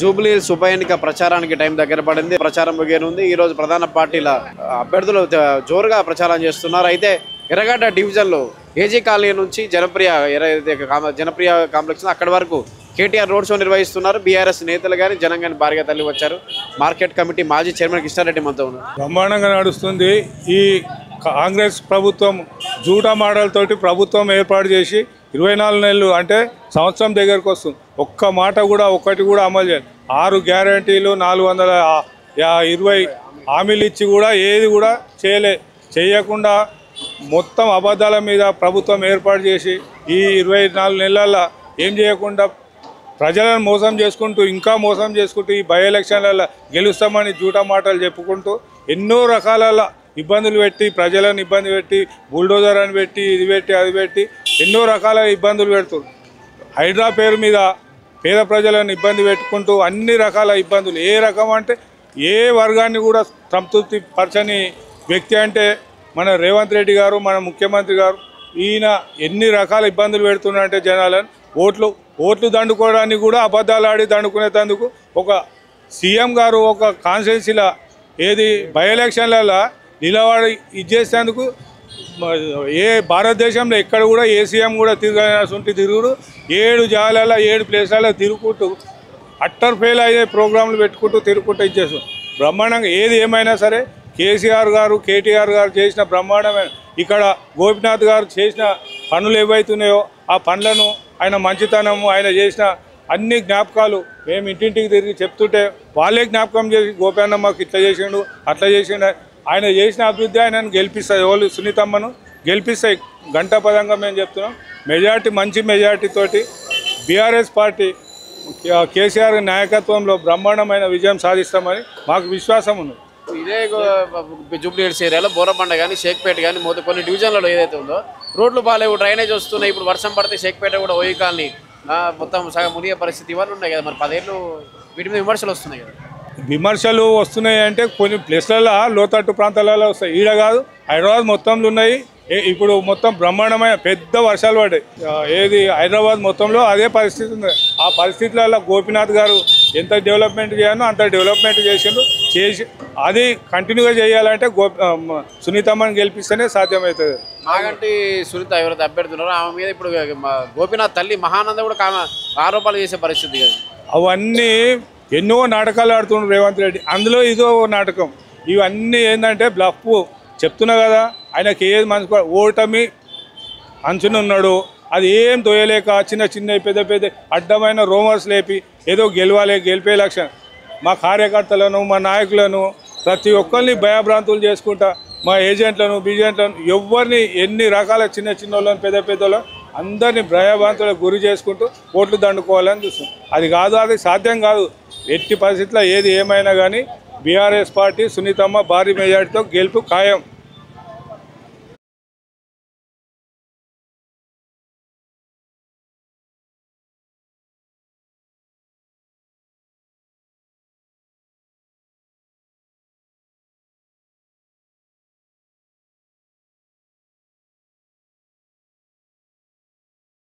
జూబ్లీహిల్స్ ఉప ఎన్నిక ప్రచారానికి టైం దగ్గర పడింది. ప్రచారం ముగియనుంది. ఈ రోజు ప్రధాన పార్టీల అభ్యర్థులు జోరుగా ప్రచారం చేస్తున్నారు. అయితే ఎర్రగడ్డ డివిజన్లో ఏజీ కాలనీ నుంచి జనప్రియ కాంప్లెక్స్ అక్కడి వరకు కేటీఆర్ రోడ్ షో నిర్వహిస్తున్నారు. బీఆర్ఎస్ నేతలు కానీ జనం కానీ భారీగా తల్లి వచ్చారు. మార్కెట్ కమిటీ మాజీ చైర్మన్ కృష్ణారెడ్డి మనతో ఉన్నారు. బ్రహ్మాండంగా నడుస్తుంది. ఈ కాంగ్రెస్ ప్రభుత్వం జూటా మోడల్ తోటి ప్రభుత్వం ఏర్పాటు చేసి 24 నెలలు అంటే సంవత్సరం దగ్గరకు వస్తుంది. ఒక్క మాట కూడా ఒక్కటి కూడా అమలు చేయాలి. 6 గ్యారంటీలు 420 హామీలు ఇచ్చి కూడా ఏది కూడా చేయకుండా మొత్తం అబద్ధాల మీద ప్రభుత్వం ఏర్పాటు చేసి ఈ 24 నెలల్లో ఏం చేయకుండా ప్రజలను మోసం చేసుకుంటూ ఇంకా మోసం చేసుకుంటూ ఈ బై ఎలక్షన్లలో గెలుస్తామని జూటా మాటలు చెప్పుకుంటూ ఎన్నో రకాల ఇబ్బందులు పెట్టి ప్రజలను ఇబ్బంది పెట్టి బుల్డోజర్ అని పెట్టి ఇది పెట్టి అది పెట్టి ఎన్నో రకాల ఇబ్బందులు పెడుతుంది. హైడ్రా పేరు మీద పేద ప్రజలను ఇబ్బంది పెట్టుకుంటూ అన్ని రకాల ఇబ్బందులు ఏ రకం అంటే ఏ వర్గాన్ని కూడా సంతృప్తి పరచని వ్యక్తి అంటే మన రేవంత్ రెడ్డి గారు, మన ముఖ్యమంత్రి గారు. ఈయన ఎన్ని రకాల ఇబ్బందులు పెడుతున్నారంటే జనాలను ఓట్లు దండుకోవడానికి కూడా అబద్ధాలు ఆడి దండుకునేందుకు ఒక సీఎం గారు ఒక కాన్స్టిట్యున్సీలో ఏది బై ఎలక్షన్లలో నిలబడి ఇచ్చేసేందుకు ఏ భారతదేశంలో ఎక్కడ కూడా ఏ సీఎం కూడా తిరుగుడు 7 జాగాలలో 7 ప్లేస్లలో తిరుగుకుంటూ అట్టర్ ఫెయిల్ అయ్యే ప్రోగ్రాంలు పెట్టుకుంటూ తిరుగుకుంటూ ఇచ్చేస్తాం. బ్రహ్మాండంగా ఏది ఏమైనా సరే కేసీఆర్ గారు కేటీఆర్ గారు చేసిన బ్రహ్మాండమైన ఇక్కడ గోపినాథ్ గారు చేసిన పనులు ఏవైతున్నాయో ఆ పనులను ఆయన మంచితనము ఆయన చేసిన అన్ని జ్ఞాపకాలు మేము ఇంటింటికి తిరిగి చెప్తుంటే వాళ్ళే జ్ఞాపకం చేసి గోపన్న మాకు ఇట్లా చేసిండు అట్లా చేసిండు ఆయన చేసిన అభివృద్ధి ఆయనను గెలిపిస్తాయి. ఎవరు సునీతమ్మను గెలిపిస్తాయి. గంటాపదంగా మేము చెప్తున్నాం. మెజార్టీ మంచి మెజార్టీతోటి బీఆర్ఎస్ పార్టీ కేసీఆర్ నాయకత్వంలో బ్రహ్మాండమైన విజయం సాధిస్తామని మాకు విశ్వాసం ఉంది. ఇదే జూబ్లీహిల్స్ ఏరియాలో బోరబండ కానీ షేక్పేట కానీ కొన్ని డివిజన్లలో ఏదైతే ఉందో రోడ్లు బాగాలేవు, డ్రైనేజ్ వస్తున్నాయి. ఇప్పుడు వర్షం పడితే షేక్పేట కూడా ఓయి కాలనీ మొత్తం సగం మునిగే పరిస్థితి ఇవన్నీ ఉన్నాయి కదా. మరి 10 ఏళ్ళు వీటి మీద విమర్శలు వస్తున్నాయి కదా. విమర్శలు వస్తున్నాయి అంటే కొన్ని ప్లేస్లలో లోతట్టు ప్రాంతాలలో వస్తాయి. ఈడ కాదు హైదరాబాద్ మొత్తంలో ఉన్నాయి. ఇప్పుడు మొత్తం బ్రహ్మాండమైన పెద్ద వర్షాలు పడ్డాయి. ఏది హైదరాబాద్ మొత్తంలో అదే పరిస్థితి ఉంది. ఆ పరిస్థితులలో గోపినాథ్ గారు ఎంత డెవలప్మెంట్ చేయాలో అంత డెవలప్మెంట్ చేసి అది కంటిన్యూగా చేయాలంటే సునీతమ్మని గెలిపిస్తేనే సాధ్యమవుతుంది. మాగంటి సునీత ఎవరైతే అభ్యర్థున్నారో ఆమె మీద ఇప్పుడు గోపినాథ్ తల్లి మహానంద కూడా ఆరోపణలు చేసే పరిస్థితి కదా. అవన్నీ ఎన్నో నాటకాలు ఆడుతున్నారు రేవంత్ రెడ్డి. అందులో ఇదో నాటకం. ఇవన్నీ ఏంటంటే బ్లఫ్ చెప్తున్నా కదా. ఆయనకి ఏది మనసు ఓటమి అంచునున్నాడు. అది ఏం తోయలేక చిన్న పెద్ద అడ్డమైన రోమర్స్ లేపి ఏదో గెలిపే లక్ష్యం మా కార్యకర్తలను మా నాయకులను ప్రతి ఒక్కరిని భయభ్రాంతులు చేసుకుంటా మా ఏజెంట్లను బీజెంట్లను ఎవరిని ఎన్ని రకాల చిన్న వాళ్ళని పెద్దలను అందరినీ భయభ్రాంతులకు గురి చేసుకుంటూ ఓట్లు దండుకోవాలని చూస్తాం. అది కాదు, అది సాధ్యం కాదు. ఎట్టి పరిస్థితుల్లో ఏది ఏమైనా కానీ బీఆర్ఎస్ పార్టీ సునీతమ్మ భారీ మెజార్టీతో గెలుపు ఖాయం.